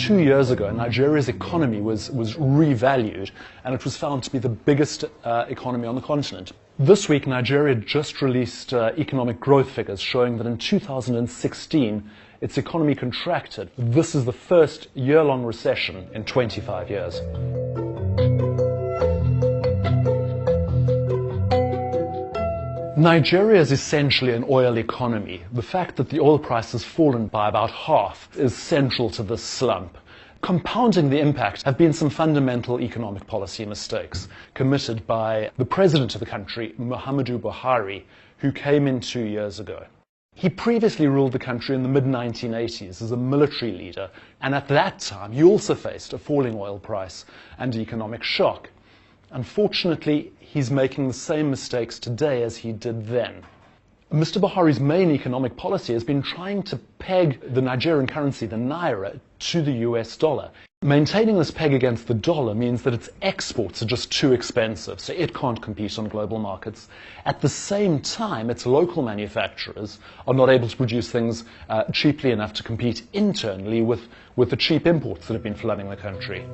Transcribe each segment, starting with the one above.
2 years ago, Nigeria's economy was revalued, and it was found to be the biggest economy on the continent. This week, Nigeria just released economic growth figures showing that in 2016, its economy contracted. This is the first year-long recession in 25 years. Nigeria is essentially an oil economy. The fact that the oil price has fallen by about half is central to this slump. Compounding the impact have been some fundamental economic policy mistakes committed by the president of the country, Muhammadu Buhari, who came in 2 years ago. He previously ruled the country in the mid-1980s as a military leader, and at that time he also faced a falling oil price and economic shock. Unfortunately, he's making the same mistakes today as he did then. Mr. Buhari's main economic policy has been trying to peg the Nigerian currency, the Naira, to the US dollar. Maintaining this peg against the dollar means that its exports are just too expensive, so it can't compete on global markets. At the same time, its local manufacturers are not able to produce things cheaply enough to compete internally with the cheap imports that have been flooding the country.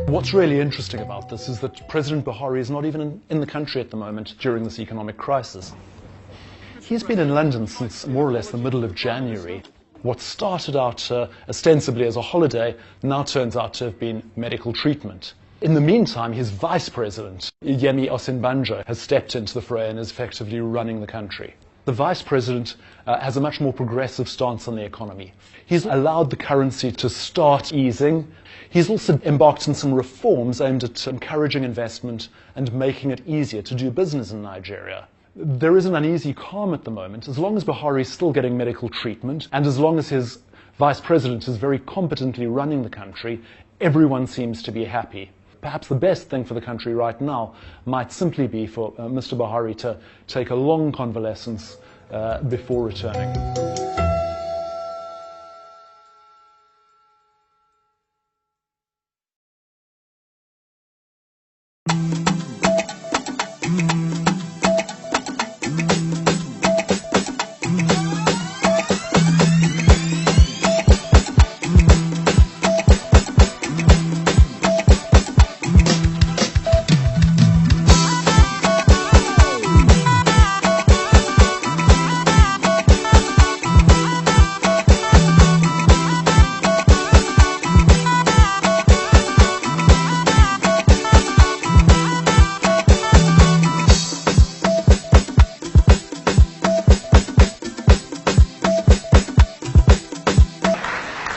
What's really interesting about this is that President Buhari is not even in the country at the moment during this economic crisis. He's been in London since more or less the middle of January. What started out ostensibly as a holiday now turns out to have been medical treatment. In the meantime, his vice president, Yemi Osinbajo, has stepped into the fray and is effectively running the country. The vice president has a much more progressive stance on the economy. He's allowed the currency to start easing. He's also embarked on some reforms aimed at encouraging investment and making it easier to do business in Nigeria. There is an uneasy calm at the moment. As long as Buhari is still getting medical treatment, and as long as his vice president is very competently running the country, everyone seems to be happy. Perhaps the best thing for the country right now might simply be for Mr. Buhari to take a long convalescence before returning.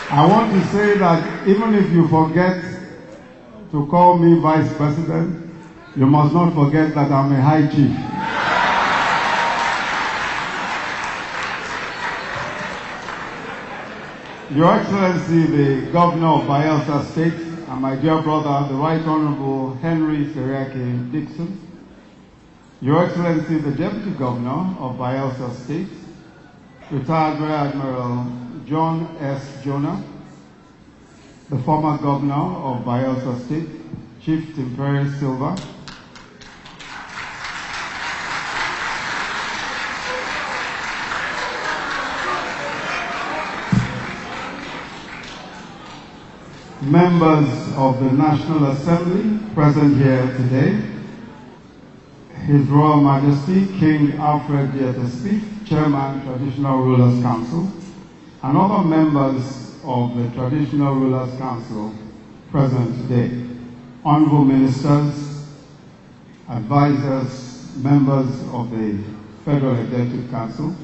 I want to say that even if you forget to call me Vice President, you must not forget that I'm a High Chief. Your Excellency, the Governor of Bayelsa State, and my dear brother, the Right Honorable Henry Seriake Dixon, Your Excellency, the Deputy Governor of Bayelsa State, Retired Rear Admiral John S. Jonah, the former Governor of Bayelsa State, Chief Timpere Silva, members of the National Assembly present here today, His Royal Majesty King Alfred Smith, Chairman, Traditional Rulers Council, and other members of the Traditional Rulers Council present today, honorable ministers, advisors, members of the Federal Executive Council,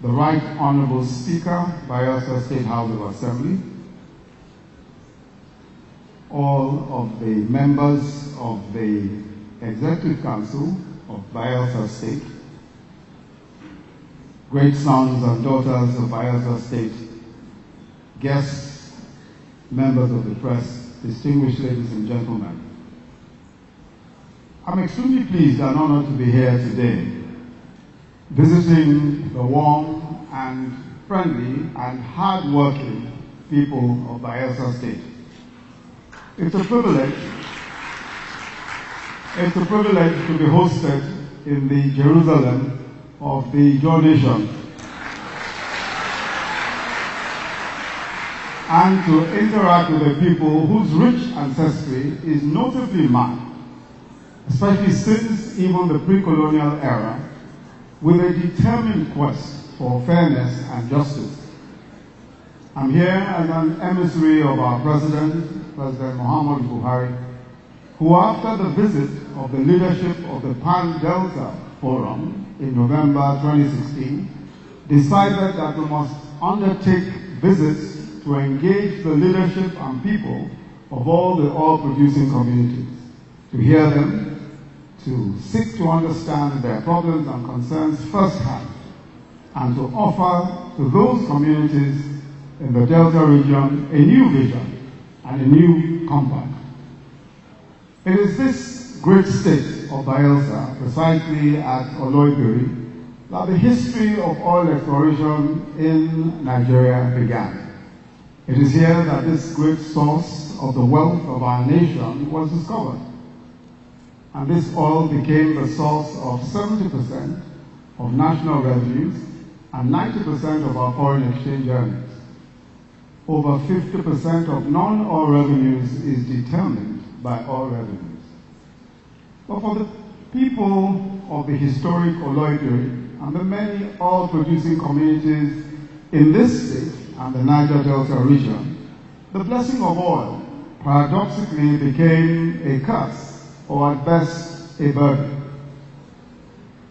the Right Honorable Speaker, Bayelsa State House of Assembly, all of the members of the Executive Council of Bayelsa State, great sons and daughters of Bayelsa State, guests, members of the press, distinguished ladies and gentlemen. I'm extremely pleased and honored to be here today, visiting the warm and friendly and hard-working people of Bayelsa State. It's a privilege to be hosted in the Jerusalem of the Joe Nation and to interact with the people whose rich ancestry is notably marked, especially since even the pre-colonial era, with a determined quest for fairness and justice. I'm here as an emissary of our President, President Muhammadu Buhari, who after the visit of the leadership of the Pan-Delta Forum in November 2016, decided that we must undertake visits to engage the leadership and people of all the oil-producing communities, to hear them, to seek to understand their problems and concerns firsthand, and to offer to those communities in the Delta region a new vision and a new compact. It is this great state of Bayelsa, precisely at Oloibiri, that the history of oil exploration in Nigeria began. It is here that this great source of the wealth of our nation was discovered. And this oil became the source of 70% of national revenues and 90% of our foreign exchange earnings. Over 50% of non-oil revenues is determined by oil revenues. But for the people of the historic Oloibiri and the many oil-producing communities in this state and the Niger Delta region, the blessing of oil paradoxically became a curse, or at best, a burden.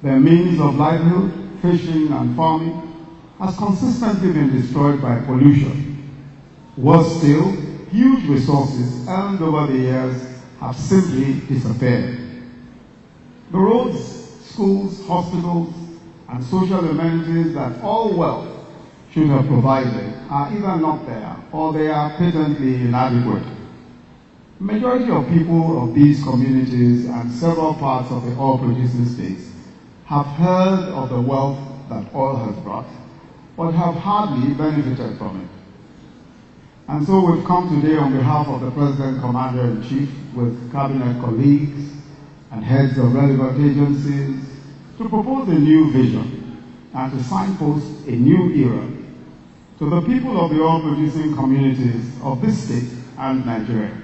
Their means of livelihood, fishing and farming, has consistently been destroyed by pollution. Worse still, huge resources earned over the years have simply disappeared. The roads, schools, hospitals, and social amenities that all wealth should have provided are either not there or they are patently inadequate. The majority of people of these communities and several parts of the oil-producing states have heard of the wealth that oil has brought, but have hardly benefited from it. And so we've come today on behalf of the President Commander-in-Chief with cabinet colleagues and heads of relevant agencies to propose a new vision and to signpost a new era to the people of the oil-producing communities of this state and Nigeria.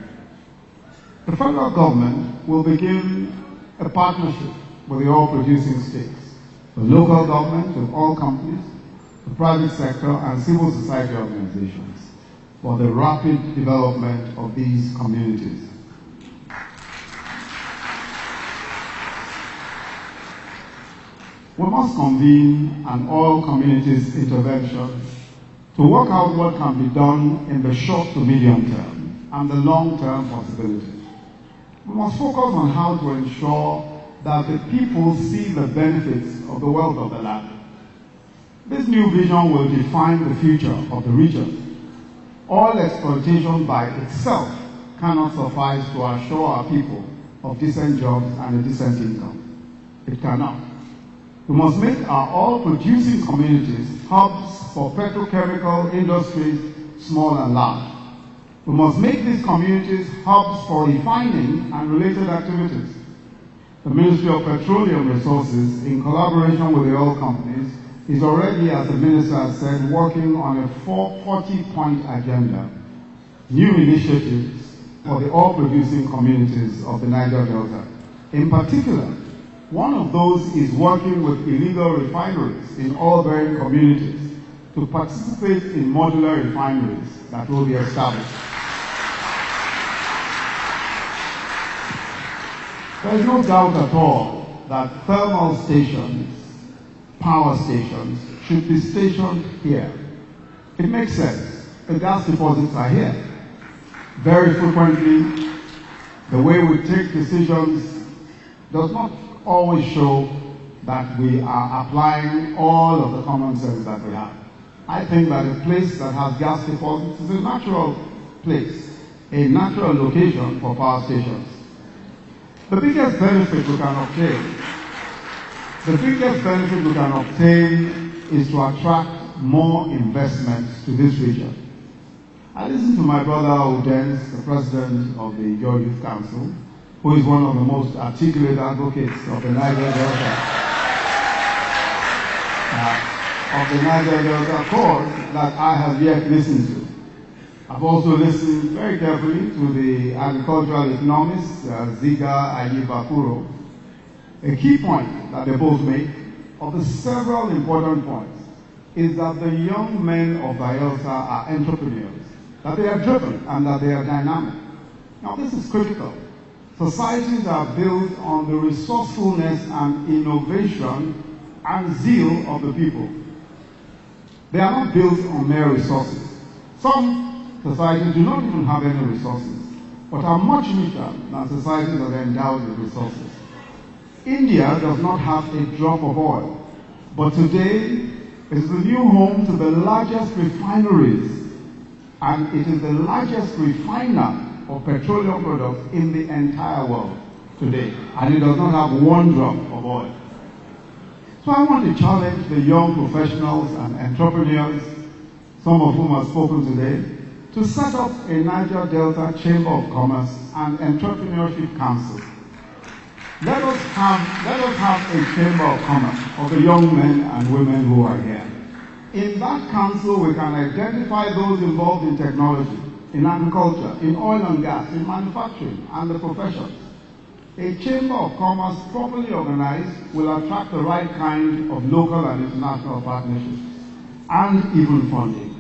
The federal government will begin a partnership with the oil-producing states, the local government with oil companies, the private sector and civil society organizations for the rapid development of these communities. We must convene an oil communities intervention to work out what can be done in the short to medium term and the long-term possibilities. We must focus on how to ensure that the people see the benefits of the wealth of the land. This new vision will define the future of the region. Oil exploitation by itself cannot suffice to assure our people of decent jobs and a decent income. It cannot. We must make our oil-producing communities hubs for petrochemical industries, small and large. We must make these communities hubs for refining and related activities. The Ministry of Petroleum Resources, in collaboration with the oil companies, is already, as the Minister has said, working on a 40-point agenda, new initiatives for the oil-producing communities of the Niger Delta. In particular, one of those is working with illegal refineries in oil-bearing communities to participate in modular refineries that will be established. There is no doubt at all that thermal stations, power stations, should be stationed here. It makes sense. The gas deposits are here. Very frequently, the way we take decisions does not always show that we are applying all of the common sense that we have. I think that a place that has gas deposits is a natural place, a natural location for power stations. The biggest benefit we can obtain is to attract more investments to this region. I listened to my brother Udens, the president of the Your Youth Council, who is one of the most articulate advocates of the Niger Delta cause that I have yet listened to. I've also listened very carefully to the agricultural economist, Ziga Ayibakuro. A key point that they both make, of the several important points, is that the young men of Bayelsa are entrepreneurs, that they are driven and that they are dynamic. Now this is critical. Societies are built on the resourcefulness and innovation and zeal of the people. They are not built on mere resources. Some societies do not even have any resources, but are much richer than societies that are endowed with resources. India does not have a drop of oil, but today is the new home to the largest refineries, and it is the largest refiner of petroleum products in the entire world today, and it does not have one drop of oil. So I want to challenge the young professionals and entrepreneurs, some of whom have spoken today, to set up a Niger Delta Chamber of Commerce and Entrepreneurship Council. Let us have a Chamber of Commerce of the young men and women who are here. In that council, we can identify those involved in technology, in agriculture, in oil and gas, in manufacturing, and the professions. A Chamber of Commerce properly organized will attract the right kind of local and international partnerships, and even funding.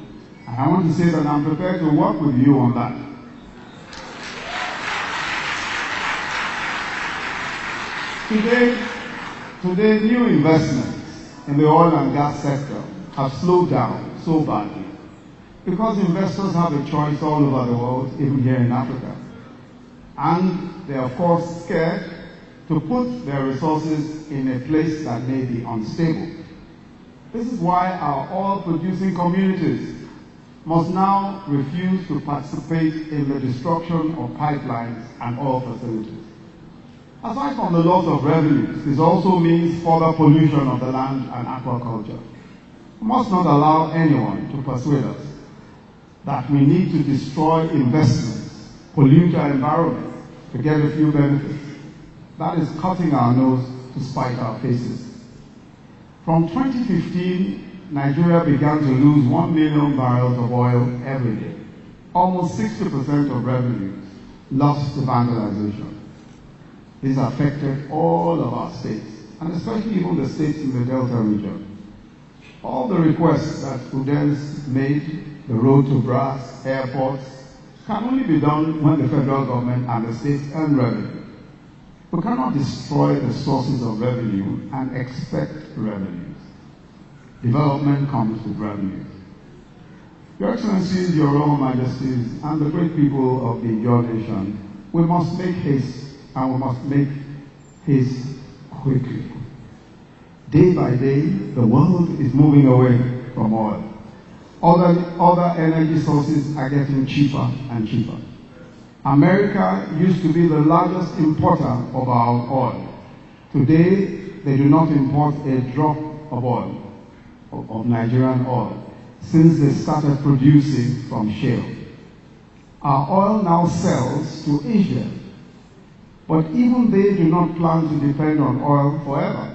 And I want to say that I'm prepared to work with you on that. Today, new investments in the oil and gas sector have slowed down so badly because investors have a choice all over the world, even here in Africa. And they're of course scared to put their resources in a place that may be unstable. This is why our oil-producing communities must now refuse to participate in the destruction of pipelines and oil facilities. Aside from the loss of revenues, this also means further pollution of the land and aquaculture. We must not allow anyone to persuade us that we need to destroy investments, pollute our environment to get a few benefits. That is cutting our nose to spite our faces. From 2015, Nigeria began to lose 1 million barrels of oil every day. Almost 60% of revenues lost to vandalization. This affected all of our states, and especially even the states in the Delta region. All the requests that Udens made, the road to brass, airports, can only be done when the federal government and the states earn revenue. We cannot destroy the sources of revenue and expect revenues. Development comes with revenues. Your Excellencies, Your Royal Majesties, and the great people of the Your Nation, we must make haste, and we must make haste quickly. Day by day, the world is moving away from oil. Other energy sources are getting cheaper and cheaper. America used to be the largest importer of our oil. Today, they do not import a drop of oil, of Nigerian oil, since they started producing from shale. Our oil now sells to Asia, but even they do not plan to depend on oil forever.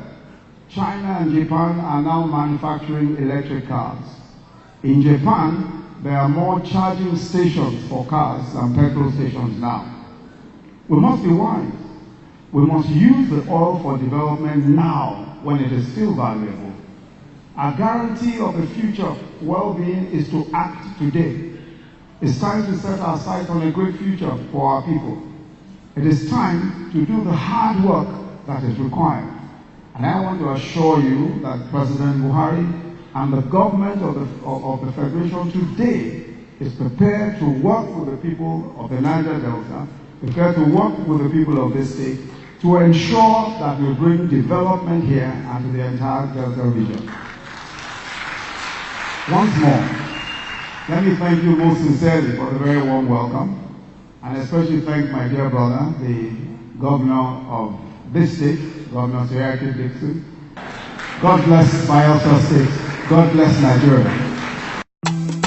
China and Japan are now manufacturing electric cars. In Japan, there are more charging stations for cars than petrol stations now. We must be wise. We must use the oil for development now when it is still valuable. Our guarantee of the future well-being is to act today. It's time to set our sights on a great future for our people. It is time to do the hard work that is required. And I want to assure you that President Buhari and the government of the Federation today is prepared to work with the people of the Niger Delta, prepared to work with the people of this state to ensure that we bring development here and to the entire Delta region. Once more, let me thank you most sincerely for the very warm welcome, and especially thank my dear brother, the governor of this state, Governor Seriake Dixon. God bless Bayelsa State. God bless Nigeria.